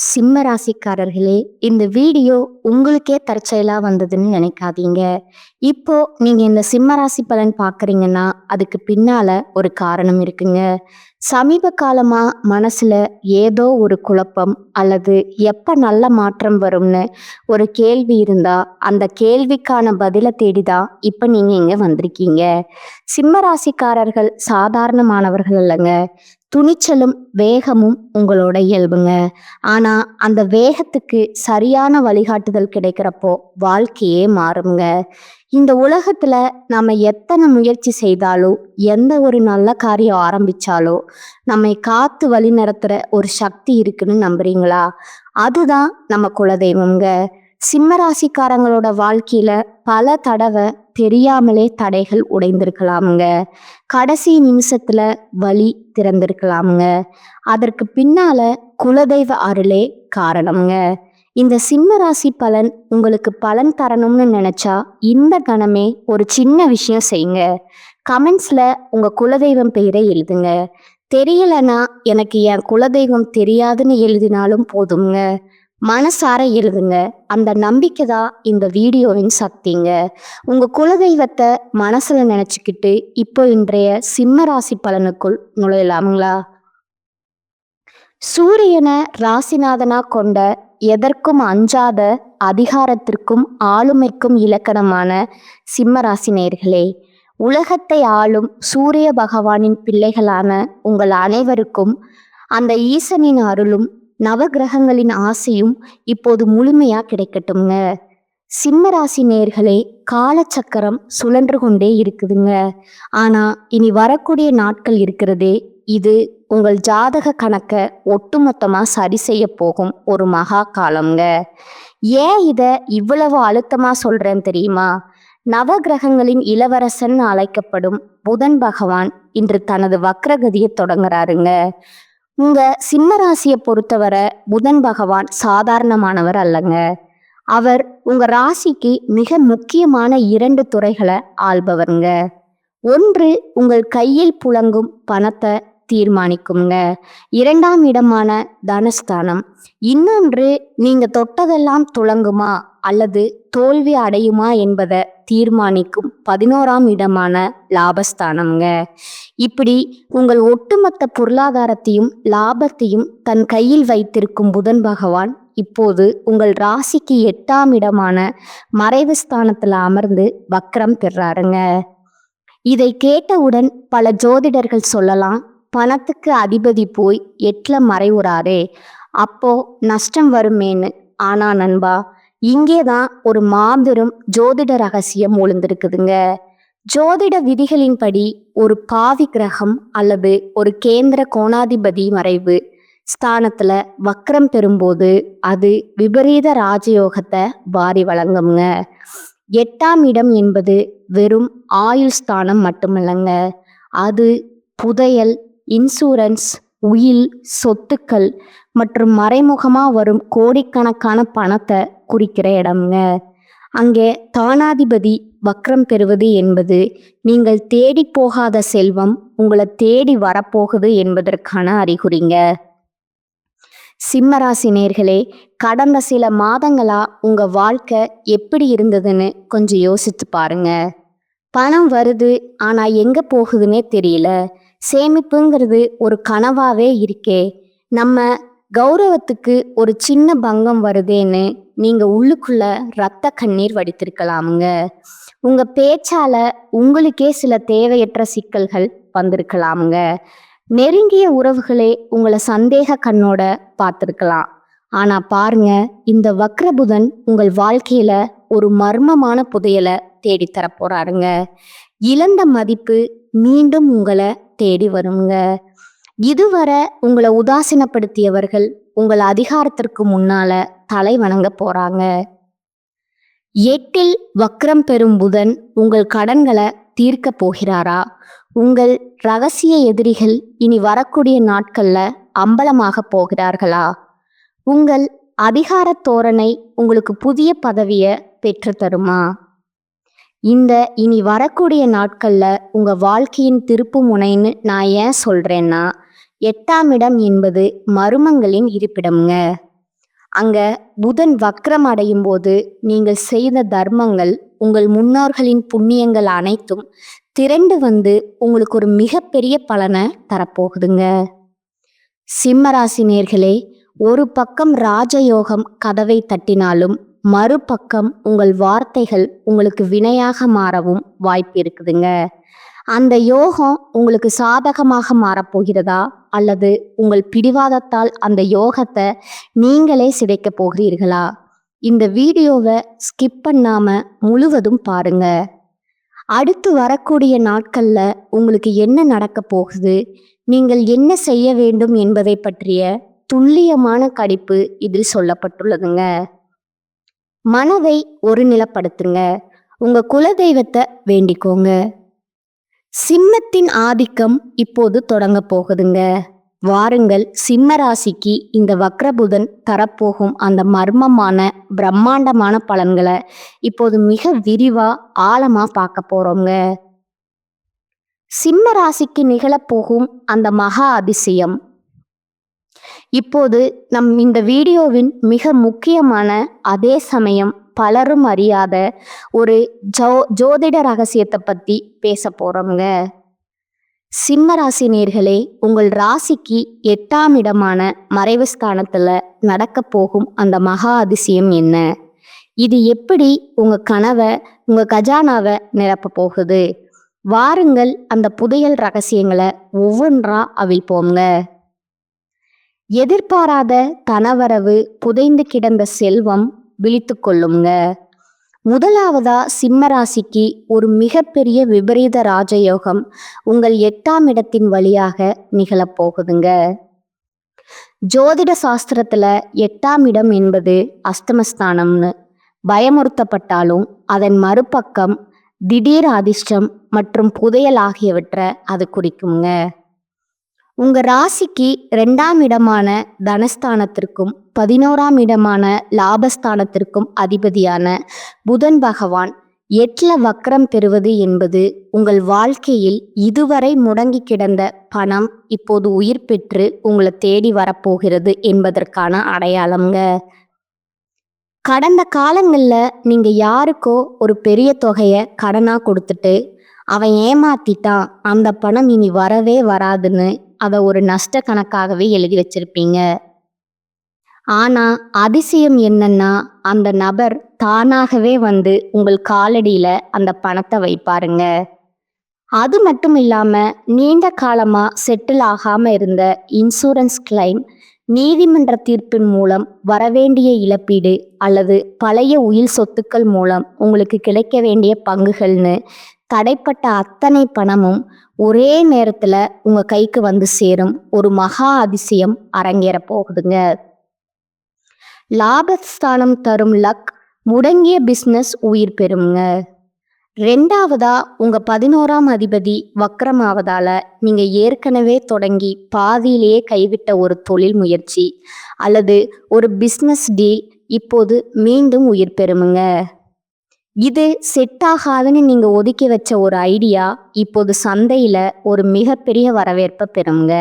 சிம்ம ராசிக்காரர்களே, இந்த வீடியோ உங்களுக்கே தற்செயலா வந்ததுன்னு நினைக்காதீங்க. இப்போ நீங்க இந்த சிம்ம ராசி பலன் பார்க்குறீங்கன்னா, அதுக்கு பின்னால ஒரு காரணம் இருக்குங்க. சமீப காலமா மனசுல ஏதோ ஒரு குழப்பம் அல்லது எப்ப நல்ல மாற்றம் வரும்னு ஒரு கேள்வி இருந்தா, அந்த கேள்விக்கான பதில தேடி தான் இப்ப நீங்க இங்க வந்திருக்கீங்க. சிம்ம ராசிக்காரர்கள் சாதாரணமானவர்கள் அல்லங்க. துணிச்சலும் வேகமும் உங்களோட இயல்புங்க. ஆனா அந்த வேகத்துக்கு சரியான வழிகாட்டுதல் கிடைக்கிறப்போ வாழ்க்கையே மாறுங்க. இந்த உலகத்துல நாம எத்தனை முயற்சி செய்தாலும், எந்த ஒரு நல்ல காரியம் ஆரம்பிச்சாலோ நம்மை காத்து வழி நடத்துற ஒரு சக்தி இருக்குன்னு நம்புறீங்களா? அதுதான் நம்ம குலதெய்வம்ங்க. சிம்ம ராசிக்காரங்களோட வாழ்க்கையில பல தடவை தெரியாமலே தடைகள் உடைந்திருக்கலாமுங்க. கடைசி நிமிஷத்துல வழி திறந்திருக்கலாமுங்க. அதற்கு பின்னால குலதெய்வ அருளே காரணம்ங்க. இந்த சிம்ம ராசி பலன் உங்களுக்கு பலன் தரணும்னு நினைச்சா இந்த கணமே ஒரு சின்ன விஷயம் செய்யுங்க. கமெண்ட்ஸ்ல உங்க குலதெய்வம் பெயரை எழுதுங்க. தெரியலனா எனக்கு என் குலதெய்வம் தெரியாதுன்னு எழுதினாலும் போதுங்க. மனசார எழுதுங்க. அந்த நம்பிக்கை தான் இந்த வீடியோவின் சக்திங்க. உங்க குலதெய்வத்தை மனசுல நினைச்சுக்கிட்டு இப்போ இன்றைய சிம்ம ராசி பலனுக்குள் நுழையலாமுங்களா? சூரியனை ராசிநாதனா கொண்ட, எதற்கும் அஞ்சாத, அதிகாரத்திற்கும் ஆளுமைக்கும் இலக்கணமான சிம்ம ராசி நேயர்களே, உலகத்தை ஆளும் சூரிய பகவானின் பிள்ளைகளான உங்கள் அனைவருக்கும் அந்த ஈசனின் அருளும் நவகிரகங்களின் ஆசையும் இப்போது முழுமையா கிடைக்கட்டும்ங்க. சிம்ம ராசி நேயர்களே, காலச்சக்கரம் சுழன்று கொண்டே இருக்குதுங்க. ஆனா இனி வரக்கூடிய நாட்கள் இருக்கிறதே, இது உங்கள் ஜாதக கணக்கை ஒட்டுமொத்தமா சரி செய்ய போகும் ஒரு மகா காலம்ங்க. ஏன் இத இவ்வளவு அழுத்தமா சொல்றேன் தெரியுமா? நவகிரகங்களின் இளவரசன் அழைக்கப்படும் புதன் பகவான் இன்று தனது வக்ரகதியை தொடங்குறாருங்க. உங்க சிம்ம ராசியை பொறுத்தவரை புதன் பகவான் சாதாரணமானவர் அல்லங்க. அவர் உங்க ராசிக்கு மிக முக்கியமான 2 துறைகளை ஆள்பவருங்க. ஒன்று உங்கள் கையில் புழங்கும் பணத்தை தீர்மானிக்குங்க. 2ஆம் இடமான தனஸ்தானம். இன்னொன்று நீங்க தொட்டதெல்லாம் துளங்குமா அல்லது தோல்வி அடையுமா என்பதை தீர்மானிக்கும் 11ஆம் இடமான லாபஸ்தானம்ங்க. இப்படி உங்கள் ஒட்டுமொத்த பொருளாதாரத்தையும் லாபத்தையும் தன் கையில் வைத்திருக்கும் புதன் பகவான் இப்போது உங்கள் ராசிக்கு 8ஆம் இடமான மறைவு ஸ்தானத்துல அமர்ந்து வக்ரம் பெறாருங்க. இதை கேட்டவுடன் பல ஜோதிடர்கள் சொல்லலாம், பணத்துக்கு அதிபதி போய் 8ல மறைவுறாரே, அப்போ நஷ்டம் வருமேன்னு. ஆனா நண்பா, இங்கேதான் ஒரு மாபெரும் ஜோதிட ரகசியம் ஒளிந்திருக்குதுங்க. ஜோதிட விதிகளின்படி ஒரு பாவி கிரகம் அல்லது ஒரு கேந்திர கோணாதிபதி மறைவு ஸ்தானத்துல வக்ரம் பெறும்போது அது விபரீத ராஜயோகத்தை வாரி வழங்குங்க. 8ஆம் இடம் என்பது வெறும் ஆயுள் ஸ்தானம் மட்டுமில்லைங்க. அது புதையல், இன்சூரன்ஸ், உயில், சொத்துக்கள் மற்றும் மறைமுகமா வரும் கோடிக்கணக்கான பணத்தை குறிக்கிற இடம்ங்க. அங்கே தானாதிபதி வக்ரம் பெறுவது என்பது நீங்கள் தேடி போகாத செல்வம் உங்களை தேடி வரப்போகுது என்பதற்கான அறிகுறிங்க. சிம்மராசி நேயர்களே, கடந்த சில மாதங்களா உங்க வாழ்க்கை எப்படி இருந்ததுன்னு கொஞ்சம் யோசித்து பாருங்க. பணம் வருது, ஆனா எங்க போகுதுன்னே தெரியல. சேமிப்புங்கிறது ஒரு கனவாவே இருக்கே. நம்ம கௌரவத்துக்கு ஒரு சின்ன பங்கம் வருதேன்னு நீங்க உள்ளுக்குள்ள ரத்த கண்ணீர் வடித்திருக்கலாமுங்க. உங்க பேச்சால உங்களுக்கே சில தேவையற்ற சிக்கல்கள் வந்திருக்கலாமுங்க. நெருங்கிய உறவுகளே உங்களை சந்தேக கண்ணோட பார்த்துருக்கலாம். ஆனா பாருங்க, இந்த வக்ரபுதன் உங்கள் வாழ்க்கையில ஒரு மர்மமான புதையலை தேடித்தர போறாருங்க. இழந்த மதிப்பு மீண்டும் உங்களை தேடி வருங்க. இதுவரை உங்களை உதாசீனப்படுத்தியவர்கள் உங்கள் அதிகாரத்திற்கு முன்னால தலை வணங்க போறாங்க. 8ல் வக்ரம் பெறும் புதன் உங்கள் கடன்களை தீர்க்க போகிறாரா? உங்கள் ரகசிய எதிரிகள் இனி வரக்கூடிய நாட்கள்ல அம்பலமாக போகிறார்களா? உங்கள் அதிகார தோரணை உங்களுக்கு புதிய பதவியை பெற்று தருமா? இந்த இனி வரக்கூடிய நாட்கள்ல உங்க வாழ்க்கையின் திருப்பு முனைன்னு நான் ஏன் சொல்றேன்னா, 8ஆம் இடம் என்பது மர்மங்களின் இருப்பிடம்ங்க. அங்க புதன் வக்ரம் அடையும் போது நீங்கள் செய்த தர்மங்கள், உங்கள் முன்னோர்களின் புண்ணியங்கள் அனைத்தும் திரண்டு வந்து உங்களுக்கு ஒரு மிகப்பெரிய பலனை தரப்போகுதுங்க. சிம்மராசி நேர்களே, ஒரு பக்கம் ராஜயோகம் கதவை தட்டினாலும் மறுபக்கம் உங்கள் வார்த்தைகள் உங்களுக்கு வினையாக மாறவும் வாய்ப்பு இருக்குதுங்க. அந்த யோகம் உங்களுக்கு சாதகமாக மாறப்போகிறதா, அல்லது உங்கள் பிடிவாதத்தால் அந்த யோகத்தை நீங்களே சிதைக்க போகிறீர்களா? இந்த வீடியோவை ஸ்கிப் பண்ணாம முழுவதும் பாருங்க. அடுத்து வரக்கூடிய நாட்கள்ல உங்களுக்கு என்ன நடக்க போகுது, நீங்கள் என்ன செய்ய வேண்டும் என்பதை பற்றிய துல்லியமான கணிப்பு இதில் சொல்லப்பட்டுள்ளதுங்க. மனதை ஒருநிலைப்படுத்துங்க. உங்க குலதெய்வத்தை வேண்டிக்கோங்க. சிம்மத்தின் ஆதிக்கம் இப்போது தொடங்க போகுதுங்க. வாருங்கள், சிம்ம ராசிக்கு இந்த வக்ரபுதன் தரப்போகும் அந்த மர்மமான பிரம்மாண்டமான பலன்களை இப்போது மிக விரிவா ஆழமா பார்க்க போறோங்க. சிம்ம ராசிக்கு நிகழப்போகும் அந்த மகா அதிசயம் இப்போது இந்த வீடியோவின் மிக முக்கியமான, அதே சமயம் பலரும் அறியாத ஒரு ஜோதிட ரகசியத்தை பத்தி பேச போறோங்க. சிம்ம ராசி நேர்களே, உங்கள் ராசிக்கு 8ஆம் இடமான மறைவு ஸ்தானத்துல நடக்க போகும் அந்த மகா அதிசயம் என்ன? இது எப்படி உங்க கனவை, உங்க கஜானாவை நிரப்ப போகுது? வாருங்கள், அந்த புதையல் ரகசியங்களை ஒவ்வொன்றா அவிழ்ப்போங்க. எதிர்பாராத தனவரவு, புதைந்து கிடந்த செல்வம் விழித்து கொள்ளுங்க. முதலாவதா சிம்ம ராசிக்கு ஒரு மிகப்பெரிய விபரீத ராஜயோகம் உங்கள் 8ஆம் இடத்தின் வழியாக நிகழப்போகுதுங்க. ஜோதிட சாஸ்திரத்துல 8ஆம் இடம் என்பது அஸ்தமஸ்தானம்னு பயமுறுத்தப்பட்டாலும் அதன் மறுபக்கம் திடீர் அதிர்ஷ்டம் மற்றும் புதையல் ஆகியவற்றை அது குறிக்குங்க. உங்க ராசிக்கு 2ஆம் இடமான தனஸ்தானத்திற்கும் 11ஆம் இடமான லாபஸ்தானத்திற்கும் அதிபதியான புதன் பகவான் 8ல வக்ரம் பெறுவது என்பது உங்கள் வாழ்க்கையில் இதுவரை முடங்கி கிடந்த பணம் இப்போது உயிர் பெற்று உங்களை தேடி வரப்போகிறது என்பதற்கான அடையாளம்ங்க. கடந்த காலங்களில் நீங்கள் யாருக்கோ ஒரு பெரிய தொகையை கடனாக கொடுத்துட்டு அவன் ஏமாத்திட்டான், அந்த பணம் இனி வரவே வராதுன்னு அதை ஒரு நஷ்ட கணக்காகவே எழுதி வச்சிருப்பீங்க. ஆனா அதிசயம் என்னன்னா, அந்த நபர் தானாகவே வந்து உங்கள் காலடியில அந்த பணத்தை வைப்பாருங்க. அது மட்டும் இல்லாம நீண்ட காலமா செட்டில் ஆகாம இருந்த இன்சூரன்ஸ் கிளைம், நீதிமன்ற தீர்ப்பின் மூலம் வரவேண்டிய இழப்பீடு அல்லது பழைய உயில் சொத்துக்கள் மூலம் உங்களுக்கு கிடைக்க வேண்டிய பங்குகள்னு தடைப்பட்ட அத்தனை பணமும் ஒரே நேரத்துல உங்க கைக்கு வந்து சேரும் ஒரு மகா அதிசயம் அரங்கேற போகுதுங்க. லாபஸ்தானம் தரும் லக், முடங்கிய பிஸ்னஸ் உயிர் பெறுங்க. 2ஆவதா உங்க 11ஆம் அதிபதி வக்ரமாவதால நீங்க ஏற்கனவே தொடங்கி பாதியிலேயே கைவிட்ட ஒரு தொழில் முயற்சி அல்லது ஒரு பிஸ்னஸ் டீல் இப்போது மீண்டும் உயிர் பெறுமுங்க. இது செட் ஆகாதுன்னு நீங்க ஒதுக்கி வச்ச ஒரு ஐடியா இப்போது சந்தையில ஒரு மிகப்பெரிய வரவேற்பை பெறுங்க.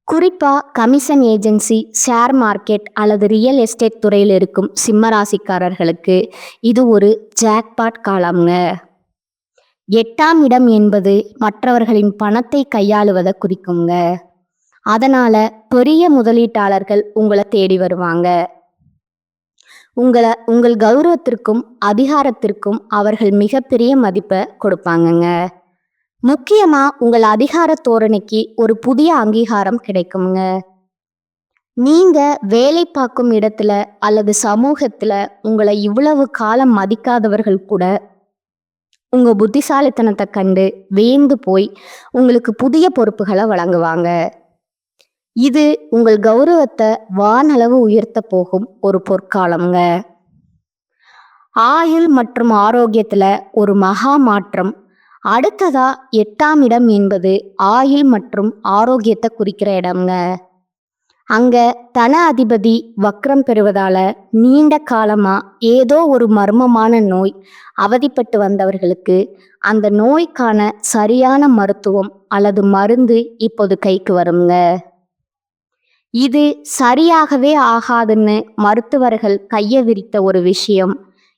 குறிப்பா கமிஷன் ஏஜென்சி, ஷேர் மார்க்கெட் அல்லது ரியல் எஸ்டேட் துறையில் இருக்கும் சிம்ம ராசிக்காரர்களுக்கு இது ஒரு ஜாக்பாட் காலம்ங்க. 8ஆம் இடம் என்பது மற்றவர்களின் பணத்தை கையாளுவதை குறிக்குங்க. அதனால பெரிய முதலீட்டாளர்கள் உங்களை தேடி வருவாங்க. உங்கள் கௌரவத்திற்கும் அதிகாரத்திற்கும் அவர்கள் மிகப்பெரிய மதிப்பை கொடுப்பாங்கங்க. முக்கியமா உங்கள் அதிகார தோரணைக்கு ஒரு புதிய அங்கீகாரம் கிடைக்குங்க. நீங்க வேலை பார்க்கும் இடத்துல அல்லது சமூகத்துல உங்களை இவ்வளவு காலம் மதிக்காதவர்கள் கூட உங்க புத்திசாலித்தனத்தை கண்டு வியந்து போய் உங்களுக்கு புதிய பொறுப்புகளை வழங்குவாங்க. இது உங்கள் கௌரவத்தை வானளவு உயர்த்த போகும் ஒரு பொற்காலம்ங்க. ஆயுள் மற்றும் ஆரோக்கியத்துல ஒரு மகா மாற்றம். அடுத்ததா 8ஆம் இடம் என்பது ஆயுள் மற்றும் ஆரோக்கியத்தை குறிக்கிற இடம்ங்க. அங்க தன அதிபதி வக்ரம் பெறுவதால நீண்ட காலமா ஏதோ ஒரு மர்மமான நோய் அவதிப்பட்டு வந்தவர்களுக்கு அந்த நோய்க்கான சரியான மருத்துவம் அல்லது மருந்து இப்போது கைக்கு வருங்க. இது சரியாகவே ஆகாதுன்னு மருத்துவர்கள் கையை விரித்த ஒரு விஷயம்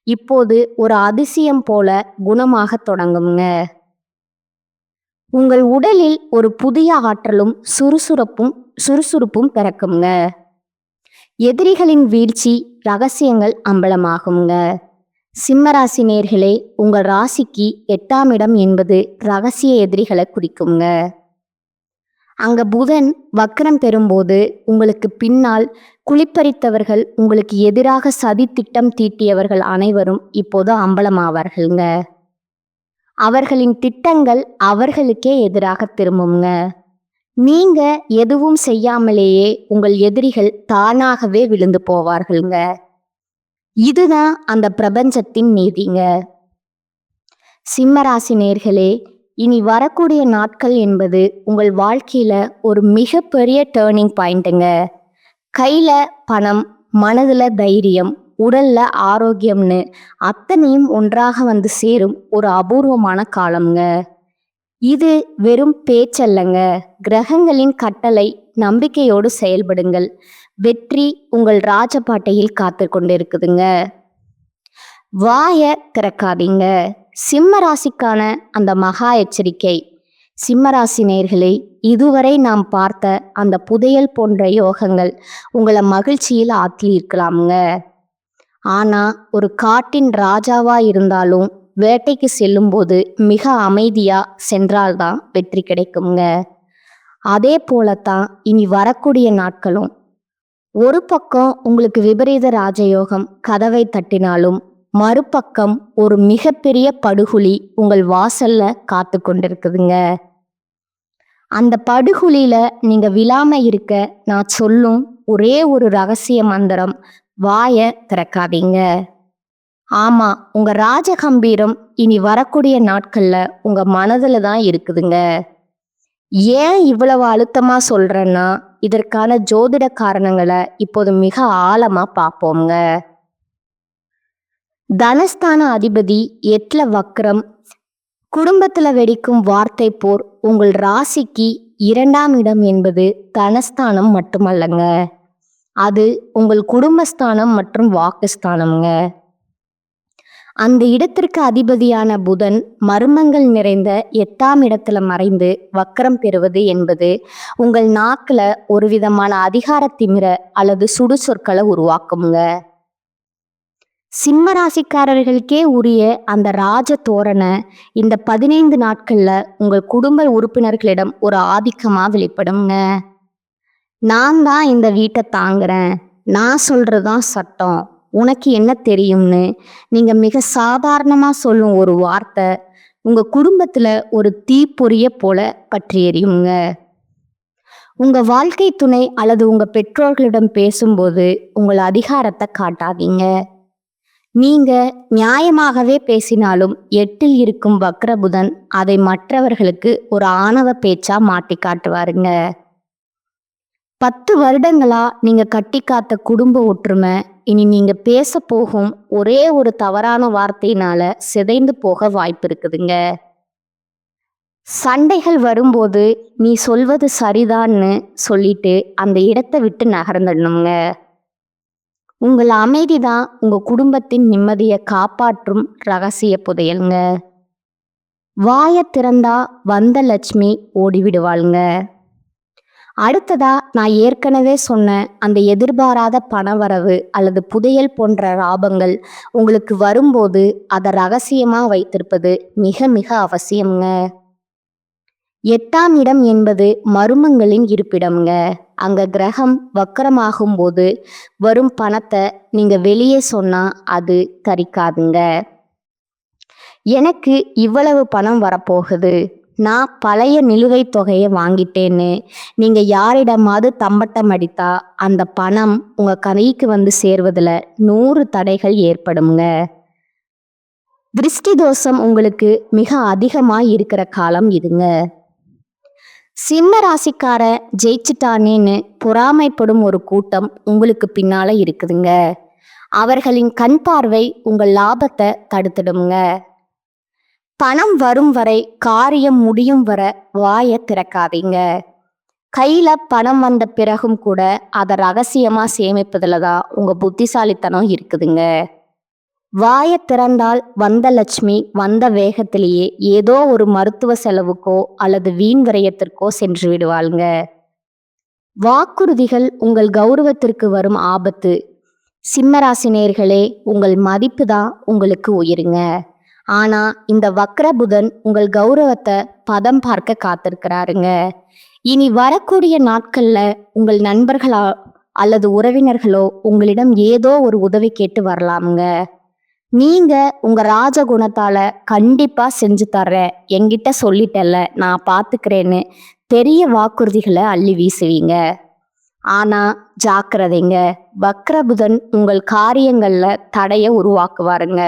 இப்போது ஒரு அதிசயம் போல குணமாக தொடங்குங்க. உங்கள் உடலில் ஒரு புதிய ஆற்றலும் சுறுசுறுப்பும் பிறக்குங்க. எதிரிகளின் வீழ்ச்சி ரகசியங்கள் அம்பலமாகுங்க. சிம்மராசி நேர்களே, உங்கள் ராசிக்கு 8ஆம் இடம் என்பது ரகசிய எதிரிகளை குறிக்குங்க. அங்க புதன் வக்ரம் பெறும்போது உங்களுக்கு பின்னால் குளிப்பறித்தவர்கள், உங்களுக்கு எதிராக சதி திட்டம் தீட்டியவர்கள் அனைவரும் இப்போது அம்பலமாவார்கள்ங்க. அவர்களின் திட்டங்கள் அவர்களுக்கே எதிராக திரும்புங்க. நீங்க எதுவும் செய்யாமலேயே உங்கள் எதிரிகள் தானாகவே விழுந்து போவார்கள்ங்க. இதுதான் அந்த பிரபஞ்சத்தின் நீதிங்க. சிம்மராசி நேர்களே, இனி வரக்கூடிய நாட்கள் என்பது உங்கள் வாழ்க்கையில ஒரு மிகப்பெரிய டேர்னிங் பாயிண்ட்டுங்க. கையில பணம், மனதுல தைரியம், உடல்ல ஆரோக்கியம்னு அத்தனையும் ஒன்றாக வந்து சேரும் ஒரு அபூர்வமான காலம்ங்க. இது வெறும் பேச்சல்லங்க, கிரகங்களின் கட்டளை. நம்பிக்கையோடு செயல்படுங்கள். வெற்றி உங்கள் ராஜபாட்டையில் காத்து கொண்டிருக்குதுங்க. வாய திறக்காதீங்க. சிம்ம ராசிக்கான அந்த மகா எச்சரிக்கை. சிம்மராசி நேயர்களே, இதுவரை நாம் பார்த்த அந்த புதையல் போன்ற யோகங்கள் உங்களை மகிழ்ச்சியில் ஆழ்த்தியிருக்கலாமுங்க. ஆனா ஒரு காட்டின் ராஜாவா இருந்தாலும் வேட்டைக்கு செல்லும்போது மிக அமைதியா சென்றால்தான் வெற்றி கிடைக்குங்க. அதே போலத்தான் இனி வரக்கூடிய நாட்களும். ஒரு பக்கம் உங்களுக்கு விபரீத ராஜயோகம் கதவை தட்டினாலும், மறுபக்கம் ஒரு மிகப்பெரிய படுகுழி உங்கள் வாசல்ல காத்து கொண்டிருக்குதுங்க. அந்த படுகுழியில நீங்க விழாம இருக்க நான் சொல்லும் ஒரே ஒரு ரகசிய மந்திரம், வாய திறக்காதீங்க. ஆமா, உங்க ராஜகம்பீரம் இனி வரக்கூடிய நாட்கள்ல உங்க மனதுல தான் இருக்குதுங்க. ஏன் இவ்வளவு அழுத்தமா சொல்றேன்னா, இதற்கான ஜோதிட காரணங்களை இப்போது மிக ஆழமா பார்ப்போங்க. தனஸ்தான அதிபதி 8ல வக்ரம், குடும்பத்துல வெடிக்கும் வார்த்தை போர். உங்கள் ராசிக்கு 2ஆம் இடம் என்பது தனஸ்தானம் மட்டுமல்லங்க, அது உங்கள் குடும்பஸ்தானம் மற்றும் வாக்குஸ்தானம்ங்க. அந்த இடத்திற்கு அதிபதியான புதன் மர்மங்கள் நிறைந்த 8ஆம் இடத்துல மறைந்து வக்ரம் பெறுவது என்பது உங்கள் நாக்குல ஒரு விதமான அதிகார திமிர அல்லது சுடு சொற்களை உருவாக்குங்க. சிம்ம ராசிக்காரர்களுக்கே உரிய அந்த ராஜ தோரணை இந்த 15 நாட்கள்ல உங்கள் குடும்ப உறுப்பினர்களிடம் ஒரு ஆதிக்கமா வெளிப்படுங்க. நான் தான் இந்த வீட்டை தாங்குறேன், நான் சொல்றதுதான் சட்டம், உனக்கு என்ன தெரியும்னு நீங்க மிக சாதாரணமா சொல்லும் ஒரு வார்த்தை உங்க குடும்பத்துல ஒரு தீப்பொறிய போல பற்றி எரியுங்க. உங்க வாழ்க்கை துணை அல்லது உங்க பெற்றோர்களிடம் பேசும்போது உங்கள் அதிகாரத்தை காட்டாதீங்க. நீங்க நியாயமாகவே பேசினாலும் 8ல் இருக்கும் வக்ரபுதன் அதை மற்றவர்களுக்கு ஒரு ஆணவ பேச்சா மாட்டி காட்டுவாருங்க. 10 வருடங்களா நீங்க கட்டி காத்த குடும்ப ஒற்றுமை இனி நீங்க பேச போகும் ஒரே ஒரு தவறான வார்த்தையினால சிதைந்து போக வாய்ப்பு இருக்குதுங்க. சண்டைகள் வரும்போது நீ சொல்வது சரிதான்னு சொல்லிட்டு அந்த இடத்தை விட்டு நகர்ந்துடணுங்க. உங்கள் அமைதிதான் உங்க குடும்பத்தின் நிம்மதியை காப்பாற்றும் ரகசிய புதையல்ங்க. வாய திறந்தா வந்த லட்சுமி ஓடிவிடுவாளுங்க. அடுத்ததா நான் ஏற்கனவே சொன்ன அந்த எதிர்பாராத பணவரவு அல்லது புதையல் போன்ற லாபங்கள் உங்களுக்கு வரும்போது அதை ரகசியமா வைத்திருப்பது மிக மிக அவசியம்ங்க. 8ஆம் இடம் என்பது மர்மங்களின் இருப்பிடம்ங்க. அங்க கிரகம் வக்கரமாகும் போது வரும் பணத்தை நீங்க வெளியே சொன்னா அது கரிக்காதுங்க. எனக்கு இவ்வளவு பணம் வரப்போகுது, நான் பழைய நிலுவைத் தொகையை வாங்கிட்டேன்னு நீங்க யாரிடமாவது தம்பட்டம் அடித்தா அந்த பணம் உங்க கைக்கு வந்து சேர்வதில் 100 தடைகள் ஏற்படுங்க. திருஷ்டி தோஷம் உங்களுக்கு மிக அதிகமாக இருக்கிற காலம் இதுங்க. சிம்ம ராசிக்கார ஜெயிச்சுட்டானேன்னு பொறாமைப்படும் ஒரு கூட்டம் உங்களுக்கு பின்னால இருக்குதுங்க. அவர்களின் கண் பார்வை உங்கள் லாபத்தை தடுத்துடுங்க. பணம் வரும் வரை, காரியம் முடியும் வரை வாயை திறக்காதீங்க. கையில பணம் வந்த பிறகும் கூட அதை ரகசியமா சேமிப்பதுல தான் உங்க புத்திசாலித்தனம் இருக்குதுங்க. வாயை திறந்தால் வந்த லட்சுமி வந்த வேகத்திலேயே ஏதோ ஒரு மருத்துவ செலவுக்கோ அல்லது வீண் விரயத்திற்கோ சென்று விடுவாளுங்க. வாக்குறுதிகள் உங்கள் கௌரவத்திற்கு வரும் ஆபத்து. சிம்மராசினியர்களே, உங்கள் மதிப்பு தான் உங்களுக்கு உயிருங்க. ஆனா இந்த வக்ர புதன் உங்கள் கௌரவத்தை பதம் பார்க்க காத்திருக்கிறாருங்க. இனி வரக்கூடிய நாட்கள்ல உங்கள் நண்பர்களா அல்லது உறவினர்களோ உங்களிடம் ஏதோ ஒரு உதவி கேட்டு வரலாமுங்க. நீங்க உங்க ராஜகுணத்தால கண்டிப்பா செஞ்சு தர்றேன், என்கிட்ட சொல்லிட்டல்ல, நான் பாத்துக்கிறேன்னு பெரிய வாக்குறுதிகளை அள்ளி வீசுவீங்க. ஆனா ஜாக்கிரதைங்க, வக்ரபுதன் உங்கள் காரியங்கள்ல தடைய உருவாக்குவாருங்க.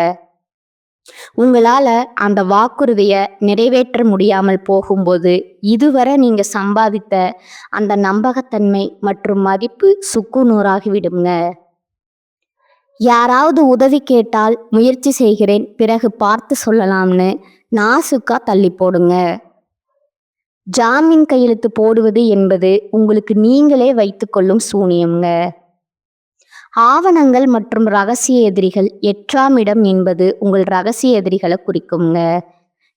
உங்களால அந்த வாக்குறுதிய நிறைவேற்ற முடியாமல் போகும்போது இதுவரை நீங்க சம்பாதித்த அந்த நம்பகத்தன்மை மற்றும் மதிப்பு சுக்குநூறாகிவிடுங்க. யாராவது உதவி கேட்டால் முயற்சி செய்கிறேன், பிறகு பார்த்து சொல்லலாம்னு நாசுக்கா தள்ளி போடுங்க. ஜாமீன் கையெழுத்து போடுவது என்பது உங்களுக்கு நீங்களே வைத்துக்கொள்ளும் சூனியம்ங்க. ஆவணங்கள் மற்றும் ரகசிய எதிரிகள் 8ஆம் இடம் என்பது உங்கள் ரகசிய எதிரிகளை குறிக்குங்க.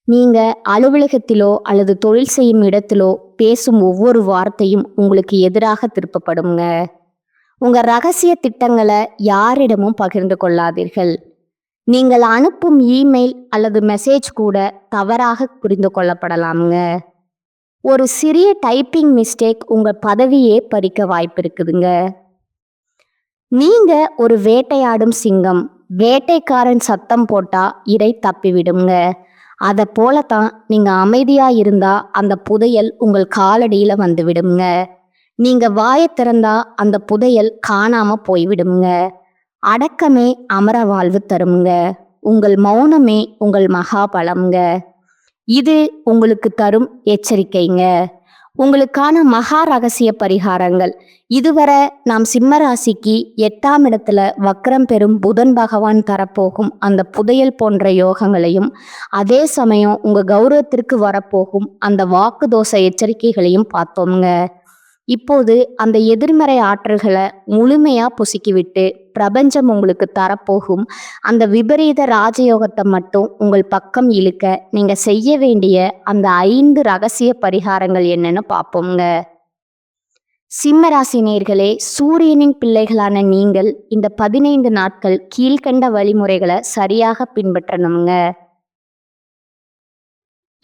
நீங்க அலுவலகத்திலோ அல்லது தொழில் செய்யும் இடத்திலோ பேசும் ஒவ்வொரு வார்த்தையும் உங்களுக்கு எதிராக திருப்பப்படுங்க. உங்க ரகசிய திட்டங்களை யாரிடமும் பகிர்ந்து கொள்ளாதீர்கள். நீங்கள் அனுப்பும் இமெயில் அல்லது மெசேஜ் கூட தவறாக புரிந்து கொள்ளப்படலாமுங்க. ஒரு சிறிய டைப்பிங் மிஸ்டேக் உங்க பதவியே பறிக்க வாய்ப்பு இருக்குதுங்க. நீங்க ஒரு வேட்டையாடும் சிங்கம். வேட்டைக்காரன் சத்தம் போட்டா இரை தப்பிவிடுங்க. அதை போலத்தான் நீங்க அமைதியா இருந்தா அந்த புதையல் உங்கள் காலடியில வந்து விடுங்க. நீங்க வாயை திறந்தா அந்த புதையல் காணாம போய்விடுங்க. அடக்கமே அமர வாழ்வு தருங்க. உங்கள் மௌனமே உங்கள் மகாபலம்ங்க. இது உங்களுக்கு தரும் எச்சரிக்கைங்க. உங்களுக்கான மகா ரகசிய பரிகாரங்கள். இதுவரை நாம் சிம்மராசிக்கு 8ஆம் இடத்துல வக்ரம் பெறும் புதன் பகவான் தரப்போகும் அந்த புதையல் போன்ற யோகங்களையும், அதே சமயம் உங்க கௌரவத்திற்கு வரப்போகும் அந்த வாக்கு தோஷ எச்சரிக்கைகளையும் பார்த்தோம்ங்க. இப்போது அந்த எதிர்மறை ஆற்றல்களை முழுமையா புசுக்கிவிட்டு பிரபஞ்சம் உங்களுக்கு தரப்போகும் அந்த விபரீத ராஜயோகத்தை மட்டும் உங்கள் பக்கம் இழுக்க நீங்க செய்ய வேண்டிய அந்த 5 ரகசிய பரிகாரங்கள் என்னன்னு பார்ப்போங்க. சிம்மராசி நேயர்களே, சூரியனின் பிள்ளைகளான நீங்கள் இந்த 15 நாட்கள் கீழ்கண்ட வழிமுறைகளை சரியாக பின்பற்றணுங்க.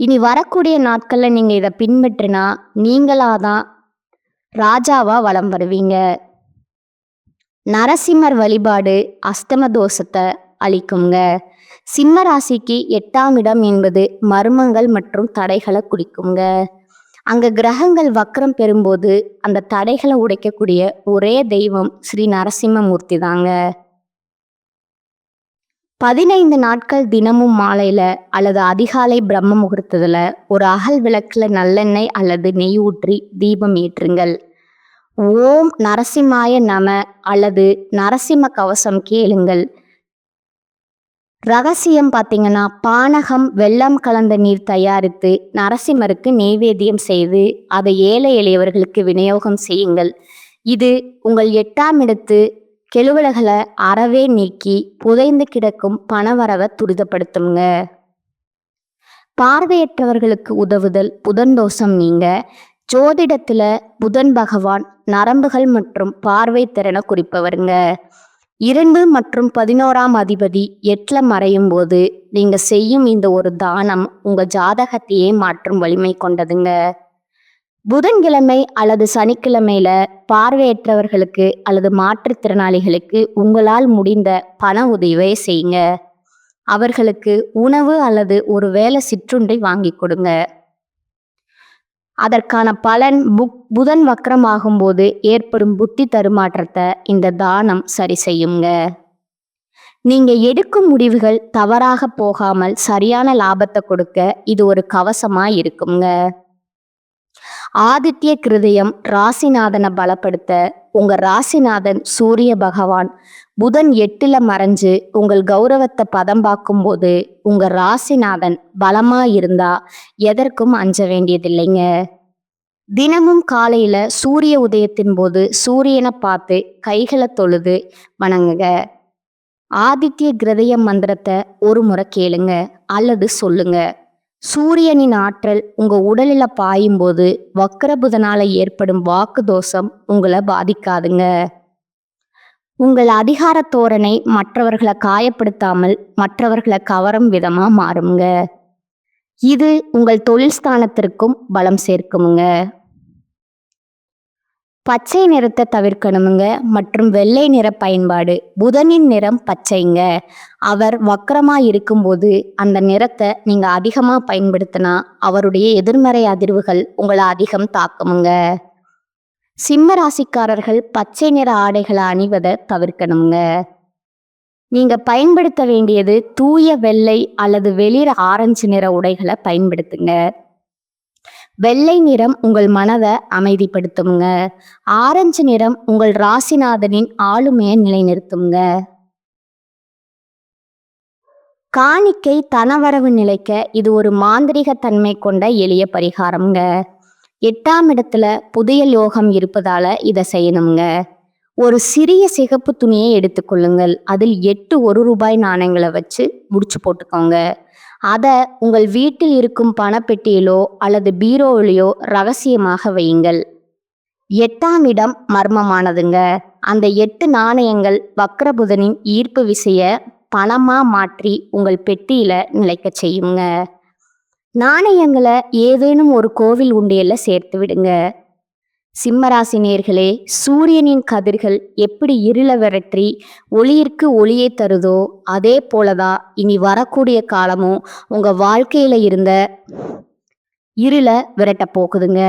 இனி வரக்கூடிய நாட்கள்ல நீங்க இதை பின்பற்றினா நீங்களாதான் ராஜாவா வலம் வருவீங்க. நரசிம்மர் வழிபாடு அஷ்டம தோஷத்தை அளிக்குங்க. சிம்ம ராசிக்கு 8ஆம் இடம் என்பது மர்மங்கள் மற்றும் தடைகளை குறிக்குங்க. அங்க கிரகங்கள் வக்ரம் பெறும்போது அந்த தடைகளை உடைக்கக்கூடிய ஒரே தெய்வம் ஸ்ரீ நரசிம்மமூர்த்தி தாங்க. 15 நாட்கள் தினமும் மாலையில அல்லது அதிகாலை பிரம்ம முகூர்த்தத்துல ஒரு அகல் விளக்குல நல்லெண்ணெய் அல்லது நெய் ஊற்றி தீபம் ஏற்றுங்கள். ஓம் நரசிம்மாய நம அல்லது நரசிம்ம கவசம் கேளுங்கள். ரகசியம் பார்த்தீங்கன்னா, பானகம் வெல்லம் கலந்த நீர் தயாரித்து நரசிம்மருக்கு நெய்வேத்தியம் செய்து அதை ஏழை எளியவர்களுக்கு விநியோகம் செய்யுங்கள். இது உங்கள் 8ஆம் இடத்து கெழுவல்களை அறவே நீக்கி புதைந்து கிடக்கும் பணவரவை துரிதப்படுத்துங்க. பார்வையற்றவர்களுக்கு உதவுதல் புதன் தோஷம் நீங்க. ஜோதிடத்துல புதன் பகவான் நரம்புகள் மற்றும் பார்வை திறனை குறிப்பவருங்க. 2 மற்றும் 11ஆம் அதிபதி 8ல மறையும் போது நீங்க செய்யும் இந்த ஒரு தானம் உங்க ஜாதகத்தையே மாற்றும் வலிமை கொண்டதுங்க. புதன்கிழமை அல்லது சனிக்கிழமையில பார்வையற்றவர்களுக்கு அல்லது மாற்றுத்திறனாளிகளுக்கு உங்களால் முடிந்த பண உதவியை செய்யுங்க. அவர்களுக்கு உணவு அல்லது ஒரு வேளை சிற்றுண்டி வாங்கி கொடுங்க. அதற்கான பலன் புதன் வக்ரமாகும் போது ஏற்படும் புத்தி தருமாற்றத்தை இந்த தானம் சரி செய்யுங்க. நீங்க எடுக்கும் முடிவுகள் தவறாக போகாமல் சரியான லாபத்தை கொடுக்க இது ஒரு கவசமா இருக்குங்க. ஆதித்ய கிருதயம் ராசிநாதனை பலப்படுத்த உங்க ராசிநாதன் சூரிய பகவான் புதன் 8ல மறைஞ்சு உங்கள் கௌரவத்தை பதம் பார்க்கும் போது உங்க ராசிநாதன் பலமா இருந்தா எதற்கும் அஞ்ச வேண்டியதில்லைங்க. தினமும் காலையில சூரிய உதயத்தின் போது சூரியனை பார்த்து கைகளை தொழுது வணங்குங்க. ஆதித்ய கிருதய மந்திரத்தை ஒரு முறை கேளுங்க அல்லது சொல்லுங்க. சூரியனின் ஆற்றல் உங்க உடலில பாயும் போது வக்ர புதனால ஏற்படும் வாக்கு தோஷம் உங்களை பாதிக்காதுங்க. உங்கள் அதிகார தோரணை மற்றவர்களை காயப்படுத்தாமல் மற்றவர்களை கவரும் விதமா மாறுங்க. இது உங்கள் தொழில் ஸ்தானத்திற்கும் பலம் சேர்க்குமுங்க. பச்சை நிறத்தை தவிர்க்கணுமுங்க மற்றும் வெள்ளை நிற பயன்பாடு. புதனின் நிறம் பச்சைங்க. அவர் வக்கரமா இருக்கும்போது அந்த நிறத்தை நீங்க அதிகமா பயன்படுத்தினா அவருடைய எதிர்மறை அதிர்வுகள் உங்களை அதிகம் தாக்குமுங்க. சிம்ம ராசிக்காரர்கள் பச்சை நிற ஆடைகளை அணிவதை தவிர்க்கணுங்க. நீங்க பயன்படுத்த வேண்டியது தூய வெள்ளை அல்லது வெளிர் ஆரஞ்சு நிற உடைகளை பயன்படுத்துங்க. வெள்ளை நிறம் உங்கள் மனதை அமைதிப்படுத்துங்க. ஆரஞ்சு நிறம் உங்கள் ராசிநாதனின் ஆளுமையை நிலைநிறுத்துங்க. காணிக்கை தனவரவு நிலைக்க இது ஒரு மாந்திரிக தன்மை கொண்ட எளிய பரிகாரம்ங்க. 8ஆம் இடத்துல புதையல் யோகம் இருப்பதால இதை செய்யணுங்க. ஒரு சிறிய சிகப்பு துணியை எடுத்துக்கொள்ளுங்கள். அதில் 8 1 ரூபாய் நாணயங்களை வச்சு முடிச்சு போட்டுக்கோங்க. அதை உங்கள் வீட்டில் இருக்கும் பணப்பெட்டியிலோ அல்லது பீரோவிலையோ ரகசியமாக வையுங்கள். 8ஆம் இடம் மர்மமானதுங்க. அந்த 8 நாணயங்கள் வக்ரபுதனின் ஈர்ப்பு விசைய பணமா மாற்றி உங்கள் பெட்டியில நிலைக்க செய்யுங்க. நாணயங்களை ஏதேனும் ஒரு கோவில் உண்டியல்ல சேர்த்து விடுங்க. சிம்மராசி நேயர்களே, சூரியனின் கதிர்கள் எப்படி இருள விரற்றி ஒளியிற்கு ஒளியை தருதோ அதே போலதான் இனி வரக்கூடிய காலமும் உங்க வாழ்க்கையில இருந்த இருள விரட்ட போகுதுங்க.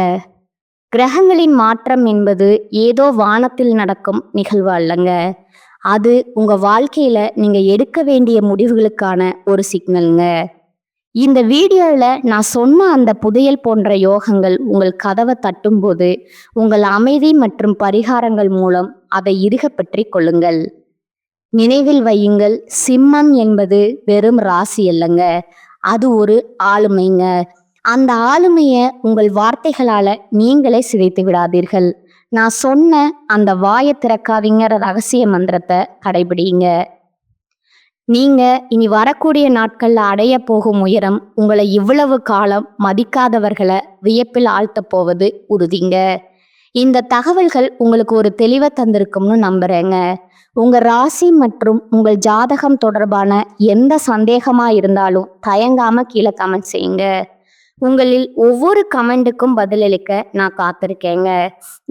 கிரகங்களின் மாற்றம் என்பது ஏதோ வானத்தில் நடக்கும் நிகழ்வு அல்லங்க. அது உங்க வாழ்க்கையில நீங்க எடுக்க வேண்டிய முடிவுகளுக்கான ஒரு சிக்னலுங்க. இந்த வீடியோவில் நான் சொன்ன அந்த புதையல் போன்ற யோகங்கள் உங்கள் கதவை தட்டும்போது உங்கள் அமைதி மற்றும் பரிகாரங்கள் மூலம் அதை இறுக பற்றி கொள்ளுங்கள். நினைவில் வையுங்கள், சிம்மம் என்பது வெறும் ராசி அல்லங்க, அது ஒரு ஆளுமைங்க. அந்த ஆளுமையை உங்கள் வார்த்தைகளால நீங்களே சிதைத்து விடாதீர்கள். நான் சொன்ன அந்த வாயை திறக்காதீங்கிற ரகசிய மந்திரத்தை கடைபிடிங்க. நீங்க இனி வரக்கூடிய நாட்கள்ல அடைய போகும் உயரம் உங்களை இவ்வளவு காலம் மதிக்காதவர்களை வியப்பில் ஆழ்த்த போவது உறுதிங்க. இந்த தகவல்கள் உங்களுக்கு ஒரு தெளிவை தந்திருக்கும்னு நம்புறேங்க. உங்க ராசி மற்றும் உங்கள் ஜாதகம் தொடர்பான எந்த சந்தேகமா இருந்தாலும் தயங்காம கீழே கமெண்ட் செய்யுங்க. உங்களில் ஒவ்வொரு கமெண்ட்டுக்கும் பதிலளிக்க நான் காத்திருக்கேங்க.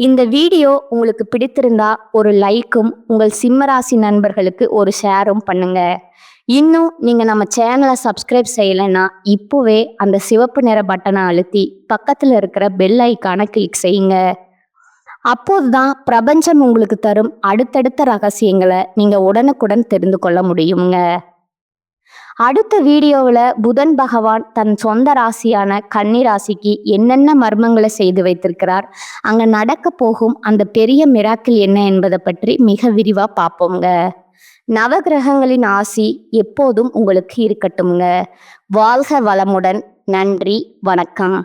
இந்த வீடியோ உங்களுக்கு பிடித்திருந்தா ஒரு லைக்கும் உங்கள் சிம்மராசி நண்பர்களுக்கு ஒரு ஷேரும் பண்ணுங்க. இன்னும் நீங்க நம்ம சேனலை சப்ஸ்கிரைப் செய்யலைன்னா இப்போவே அந்த சிவப்பு நிற பட்டனை அழுத்தி பக்கத்தில் இருக்கிற பெல் ஐக்கானை கிளிக் செய்யுங்க. அப்போதுதான் பிரபஞ்சம் உங்களுக்கு தரும் அடுத்தடுத்த ரகசியங்களை நீங்க உடனுக்குடன் தெரிந்து கொள்ள முடியுங்க. அடுத்த வீடியோவில் புதன் பகவான் தன் சொந்த ராசியான கன்னி ராசிக்கு என்னென்ன மர்மங்களை செய்து வைத்திருக்கிறார், அங்க நடக்க போகும் அந்த பெரிய மிராக்கிள் என்ன என்பதை பற்றி மிக விரிவா பார்ப்போங்க. நவகிரகங்களின் ஆசி எப்போதும் உங்களுக்கு இருக்கட்டும்ங்க. வாழ்க வளமுடன். நன்றி, வணக்கம்.